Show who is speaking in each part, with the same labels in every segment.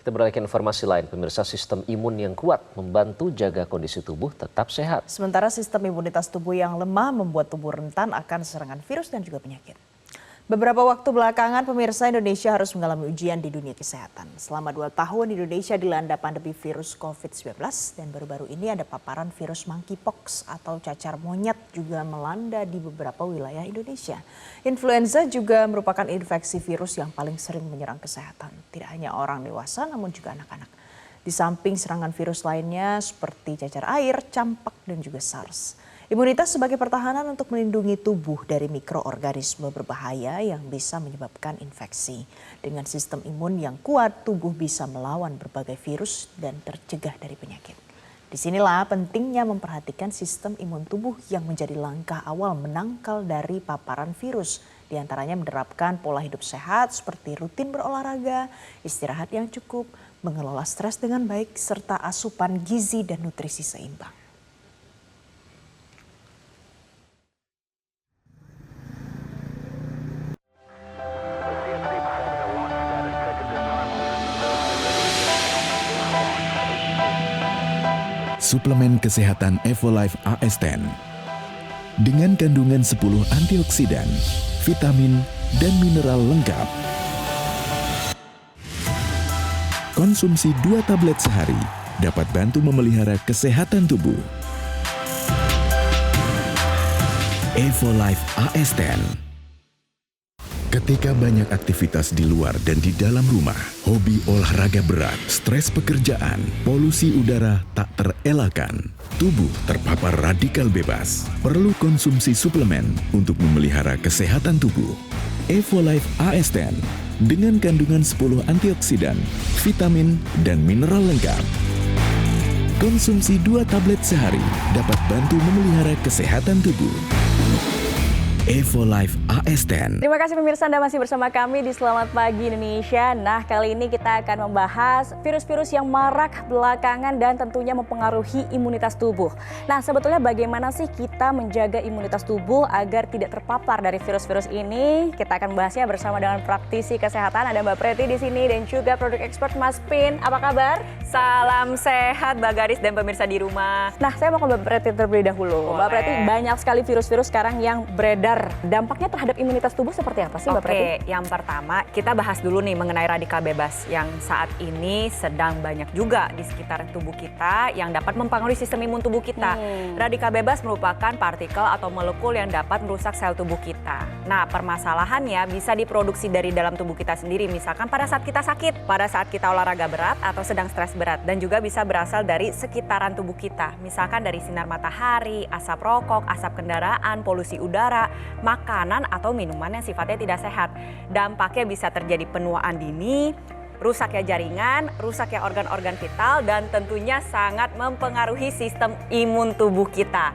Speaker 1: Kita beralih ke informasi lain, pemirsa, sistem imun yang kuat membantu jaga kondisi tubuh tetap sehat.
Speaker 2: Sementara sistem imunitas tubuh yang lemah membuat tubuh rentan akan serangan virus dan juga penyakit. Beberapa waktu belakangan pemirsa, Indonesia harus mengalami ujian di dunia kesehatan. Selama 2 tahun Indonesia dilanda pandemi virus COVID-19 dan baru-baru ini ada paparan virus monkeypox atau cacar monyet juga melanda di beberapa wilayah Indonesia. Influenza juga merupakan infeksi virus yang paling sering menyerang kesehatan. Tidak hanya orang dewasa namun juga anak-anak. Di samping serangan virus lainnya seperti cacar air, campak dan juga SARS. Imunitas sebagai pertahanan untuk melindungi tubuh dari mikroorganisme berbahaya yang bisa menyebabkan infeksi. Dengan sistem imun yang kuat, tubuh bisa melawan berbagai virus dan tercegah dari penyakit. Disinilah pentingnya memperhatikan sistem imun tubuh yang menjadi langkah awal menangkal dari paparan virus. Di antaranya menerapkan pola hidup sehat seperti rutin berolahraga, istirahat yang cukup, mengelola stres dengan baik, serta asupan gizi dan nutrisi seimbang.
Speaker 3: Suplemen kesehatan Evolife AS10 dengan kandungan 10 antioksidan, vitamin, dan mineral lengkap. Konsumsi 2 tablet sehari dapat bantu memelihara kesehatan tubuh. Evolife AS10. Ketika banyak aktivitas di luar dan di dalam rumah, hobi olahraga berat, stres pekerjaan, polusi udara tak terelakkan, tubuh terpapar radikal bebas, perlu konsumsi suplemen untuk memelihara kesehatan tubuh. Evolife AS10 dengan kandungan 10 antioksidan, vitamin, dan mineral lengkap. Konsumsi 2 tablet sehari dapat bantu memelihara kesehatan tubuh. Evolife AS10.
Speaker 4: Terima kasih pemirsa, Anda masih bersama kami di Selamat Pagi Indonesia. Nah, kali ini kita akan membahas virus-virus yang marak belakangan dan tentunya mempengaruhi imunitas tubuh. Nah, sebetulnya bagaimana sih kita menjaga imunitas tubuh agar tidak terpapar dari virus-virus ini? Kita akan bahasnya bersama dengan praktisi kesehatan. Ada Mbak Preti di sini dan juga produk expert Mas Pin. Apa kabar?
Speaker 5: Salam sehat Mbak Garis dan pemirsa di rumah.
Speaker 4: Nah, saya mau ke Mbak Preti terlebih dahulu. Mbak Preti, banyak sekali virus-virus sekarang yang beredar. Dampaknya terhadap imunitas tubuh seperti apa sih Mbak Preti?
Speaker 5: Oke, yang pertama kita bahas dulu nih mengenai radikal bebas yang saat ini sedang banyak juga di sekitar tubuh kita yang dapat mempengaruhi sistem imun tubuh kita. Radikal bebas merupakan partikel atau molekul yang dapat merusak sel tubuh kita. Nah, permasalahannya bisa diproduksi dari dalam tubuh kita sendiri, misalkan pada saat kita sakit, pada saat kita olahraga berat atau sedang stres berat, dan juga bisa berasal dari sekitaran tubuh kita, misalkan dari sinar matahari, asap rokok, asap kendaraan, polusi udara, makanan atau minuman yang sifatnya tidak sehat. Dampaknya bisa terjadi penuaan dini, rusaknya jaringan, rusaknya organ-organ vital, dan tentunya sangat mempengaruhi sistem imun tubuh kita.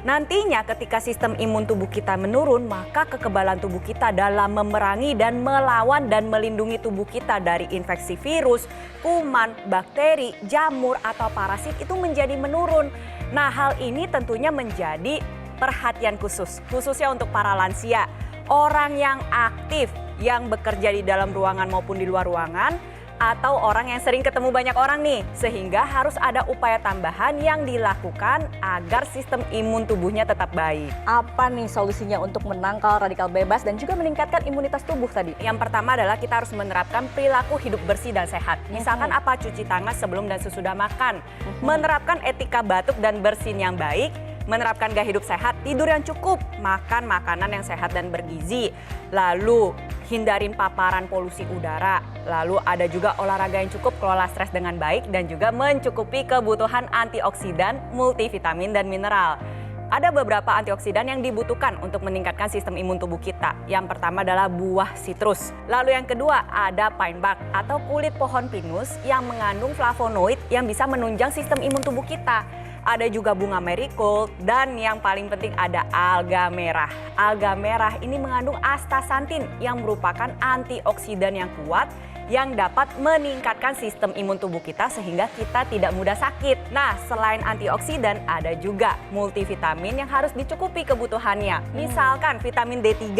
Speaker 5: Nantinya ketika sistem imun tubuh kita menurun, maka kekebalan tubuh kita dalam memerangi dan melawan dan melindungi tubuh kita dari infeksi virus, kuman, bakteri, jamur, atau parasit itu menjadi menurun. Nah, hal ini tentunya menjadi perhatian khususnya untuk para lansia, orang yang aktif, yang bekerja di dalam ruangan maupun di luar ruangan, atau orang yang sering ketemu banyak orang nih, sehingga harus ada upaya tambahan yang dilakukan agar sistem imun tubuhnya tetap baik.
Speaker 4: Apa nih solusinya untuk menangkal radikal bebas dan juga meningkatkan imunitas tubuh tadi?
Speaker 5: Yang pertama adalah kita harus menerapkan perilaku hidup bersih dan sehat. Misalkan apa? Cuci tangan sebelum dan sesudah makan, menerapkan etika batuk dan bersin yang baik, menerapkan gaya hidup sehat, tidur yang cukup, makan makanan yang sehat dan bergizi, lalu hindarin paparan polusi udara, lalu ada juga olahraga yang cukup, kelola stres dengan baik, dan juga mencukupi kebutuhan antioksidan, multivitamin, dan mineral. Ada beberapa antioksidan yang dibutuhkan untuk meningkatkan sistem imun tubuh kita. Yang pertama adalah buah sitrus. Lalu yang kedua ada pine bark atau kulit pohon pinus yang mengandung flavonoid yang bisa menunjang sistem imun tubuh kita. Ada juga bunga marigold, dan yang paling penting ada alga merah. Alga merah ini mengandung astaxanthin yang merupakan antioksidan yang kuat yang dapat meningkatkan sistem imun tubuh kita sehingga kita tidak mudah sakit. Nah, selain antioksidan ada juga multivitamin yang harus dicukupi kebutuhannya. Misalkan vitamin D3,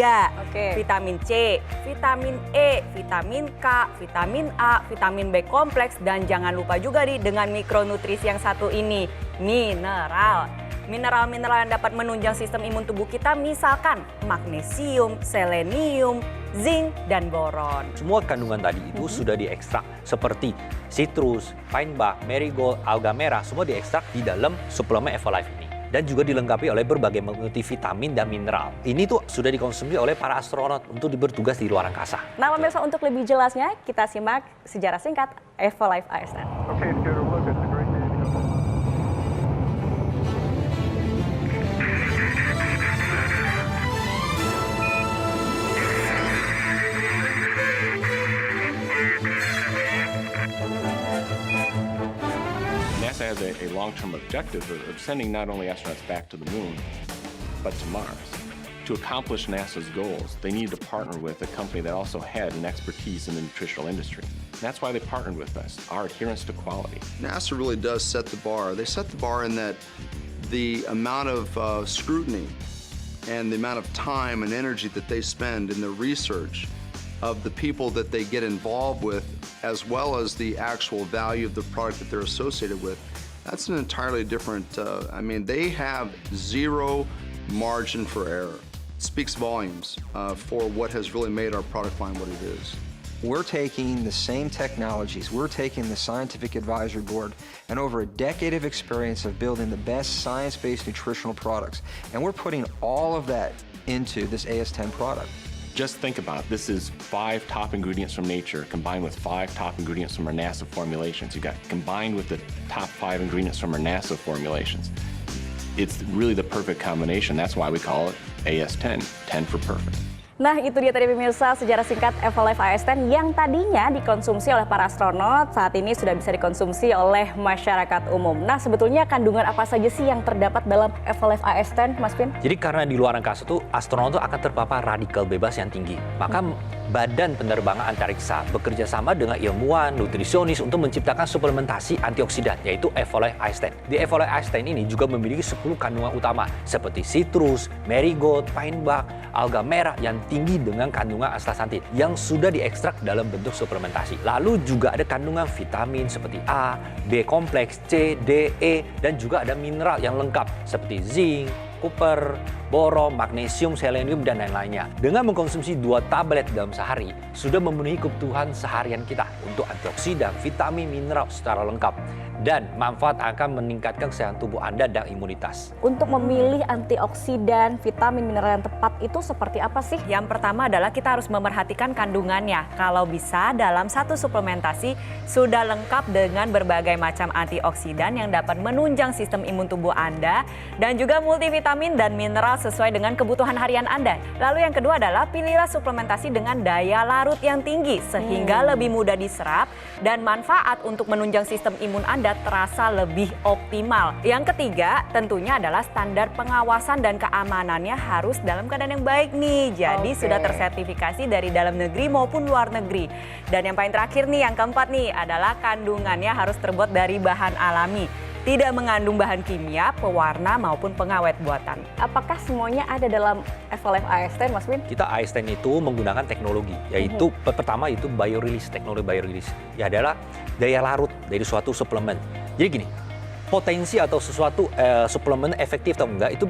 Speaker 5: vitamin C, vitamin E, vitamin K, vitamin A, vitamin B kompleks, dan jangan lupa juga nih dengan mikronutrisi yang satu ini, mineral. Mineral-mineral yang dapat menunjang sistem imun tubuh kita misalkan magnesium, selenium, zinc, dan boron.
Speaker 6: Semua kandungan tadi itu sudah diekstrak seperti citrus, pine bark, marigold, alga merah, semua diekstrak di dalam suplemen Evolife ini. Dan juga dilengkapi oleh berbagai multivitamin dan mineral. Ini tuh sudah dikonsumsi oleh para astronot untuk bertugas di luar angkasa.
Speaker 4: Nah, pemirsa, untuk lebih jelasnya kita simak sejarah singkat Evolife ASN.
Speaker 7: NASA has a long-term objective of sending not only astronauts back to the moon, but to Mars. To accomplish NASA's goals, they needed to partner with a company that also had an expertise in the nutritional industry. That's why they partnered with us, our adherence to quality.
Speaker 8: NASA really does set the bar. They set the bar in that the amount of scrutiny and the amount of time and energy that they spend in the research of the people that they get involved with, as well as the actual value of the product that they're associated with, that's an entirely different, they have zero margin for error. It speaks volumes for what has really made our product line what it is.
Speaker 9: We're taking the same technologies, we're taking the Scientific Advisory Board and over a decade of experience of building the best science-based nutritional products, and we're putting all of that into this AS10 product.
Speaker 7: Just think about it. This is 5 top ingredients from nature combined with 5 top ingredients from our NASA formulations. You got combined with the top 5 ingredients from our NASA formulations. It's really the perfect combination. That's why we call it AS10, 10 for perfect.
Speaker 4: Nah, itu dia tadi pemirsa sejarah singkat Evolife AS10 yang tadinya dikonsumsi oleh para astronot, saat ini sudah bisa dikonsumsi oleh masyarakat umum. Nah, sebetulnya kandungan apa saja sih yang terdapat dalam Evolife AS10, Mas Pin?
Speaker 6: Jadi karena di luar angkasa tuh astronot tuh akan terpapar radikal bebas yang tinggi. Maka Badan Penerbangan Antariksa bekerja sama dengan ilmuwan, nutrisionis untuk menciptakan suplementasi antioksidan, yaitu Evolife AS10. Di Evolife AS10 ini juga memiliki 10 kandungan utama seperti citrus, marigold, pine bark, alga merah yang tinggi dengan kandungan astaxanthin yang sudah diekstrak dalam bentuk suplementasi. Lalu juga ada kandungan vitamin seperti A, B kompleks, C, D, E, dan juga ada mineral yang lengkap seperti zinc, koper, boron, magnesium, selenium, dan lain-lainnya. Dengan mengkonsumsi 2 tablet dalam sehari, sudah memenuhi kebutuhan seharian kita untuk antioksidan, vitamin, mineral secara lengkap. Dan manfaat akan meningkatkan kesehatan tubuh Anda dan imunitas.
Speaker 4: Untuk memilih antioksidan, vitamin, mineral yang tepat itu seperti apa sih?
Speaker 5: Yang pertama adalah kita harus memerhatikan kandungannya. Kalau bisa dalam satu suplementasi sudah lengkap dengan berbagai macam antioksidan yang dapat menunjang sistem imun tubuh Anda dan juga multivitamin dan mineral sesuai dengan kebutuhan harian Anda. Lalu yang kedua adalah pilihlah suplementasi dengan daya larut yang tinggi sehingga lebih mudah diserap dan manfaat untuk menunjang sistem imun Anda terasa lebih optimal. Yang ketiga tentunya adalah standar pengawasan dan keamanannya harus dalam keadaan yang baik nih. Jadi sudah tersertifikasi dari dalam negeri maupun luar negeri. Dan yang paling terakhir nih, yang keempat nih adalah kandungannya harus terbuat dari bahan alami. Tidak mengandung bahan kimia, pewarna maupun pengawet buatan.
Speaker 4: Apakah semuanya ada dalam Evolife AS10, Mas Win?
Speaker 6: Kita AS10 itu menggunakan teknologi, yaitu pertama itu biorelease, teknologi biorelease. Ya adalah daya larut dari suatu suplemen. Jadi gini, potensi atau sesuatu suplemen efektif atau enggak itu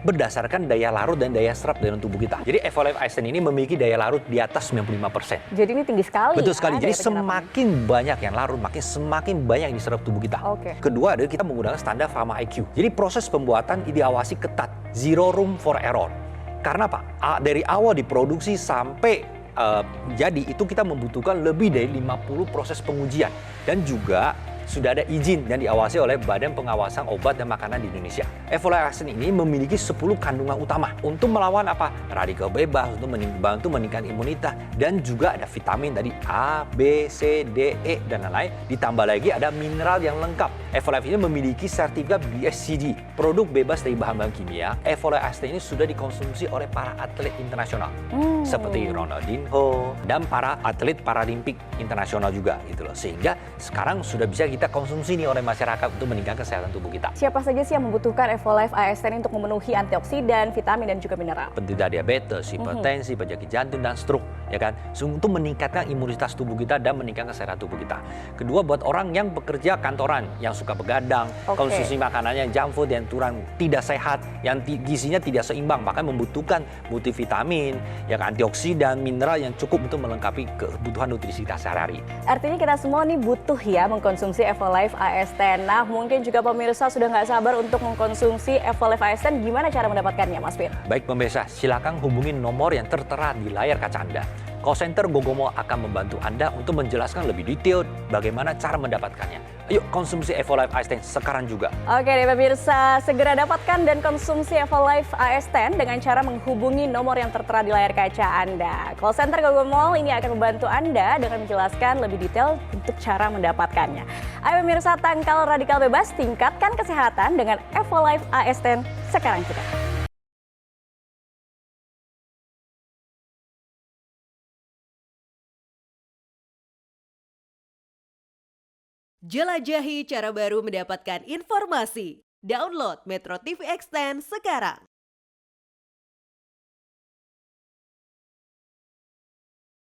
Speaker 6: berdasarkan daya larut dan daya serap dalam tubuh kita. Jadi Evolife AS10 ini memiliki daya larut di atas 95%.
Speaker 4: Jadi ini tinggi sekali.
Speaker 6: Betul sekali. Jadi
Speaker 4: daya penyerapan.
Speaker 6: semakin banyak yang larut, semakin banyak yang diserap tubuh kita. Kedua adalah kita menggunakan standar Pharma IQ. Jadi proses pembuatan diawasi ketat, zero room for error. Karena apa? Dari awal diproduksi sampai jadi itu kita membutuhkan lebih dari 50 proses pengujian. Dan juga sudah ada izin dan diawasi oleh Badan Pengawasan Obat dan Makanan di Indonesia. Evolave Ascend ini memiliki 10 kandungan utama untuk melawan radikal bebas, untuk membantu meningkatkan imunitas, dan juga ada vitamin dari A, B, C, D, E, dan lain-lain. Ditambah lagi ada mineral yang lengkap. Evolave ini memiliki sertifikat BSCG, produk bebas dari bahan-bahan kimia. Evolave Ascend ini sudah dikonsumsi oleh para atlet internasional seperti Ronaldinho dan para atlet paralimpik internasional juga gitu loh. Sehingga sekarang sudah bisa kita konsumsi nih oleh masyarakat untuk meningkatkan kesehatan tubuh kita.
Speaker 4: Siapa saja sih yang membutuhkan Evolave ASN untuk memenuhi antioksidan, vitamin, dan juga mineral?
Speaker 6: Penderita diabetes, hipertensi, penyakit jantung, dan stroke, ya kan? Untuk meningkatkan imunitas tubuh kita dan meningkatkan kesehatan tubuh kita. Kedua, buat orang yang bekerja kantoran, yang suka begadang, konsumsi makanannya junk food yang kurang tidak sehat, yang gizinya tidak seimbang, bahkan membutuhkan multivitamin, yang antioksidan, mineral yang cukup untuk melengkapi kebutuhan nutrisi kita sehari-hari.
Speaker 4: Artinya kita semua nih butuh ya mengkonsumsi Evolave ASN. Nah, mungkin juga pemirsa sudah nggak sabar untuk mengkonsumsi Evolave ASN. Gimana cara mendapatkannya, Mas Fir?
Speaker 6: Baik pemirsa, silakan hubungi nomor yang tertera di layar kaca Anda. Call center Gogomo akan membantu Anda untuk menjelaskan lebih detail bagaimana cara mendapatkannya. Ayo konsumsi Evolave ASN sekarang juga.
Speaker 4: Oke deh pemirsa, segera dapatkan dan konsumsi Evolave ASN dengan cara menghubungi nomor yang tertera di layar kaca Anda. Call center Gogomo ini akan membantu Anda dengan menjelaskan lebih detail untuk cara mendapatkannya. Ayo pemirsa, tangkal radikal bebas, tingkatkan kesehatan dengan Evolave ASN sekarang juga.
Speaker 10: Jelajahi cara baru mendapatkan informasi. Download Metro TV Extend sekarang.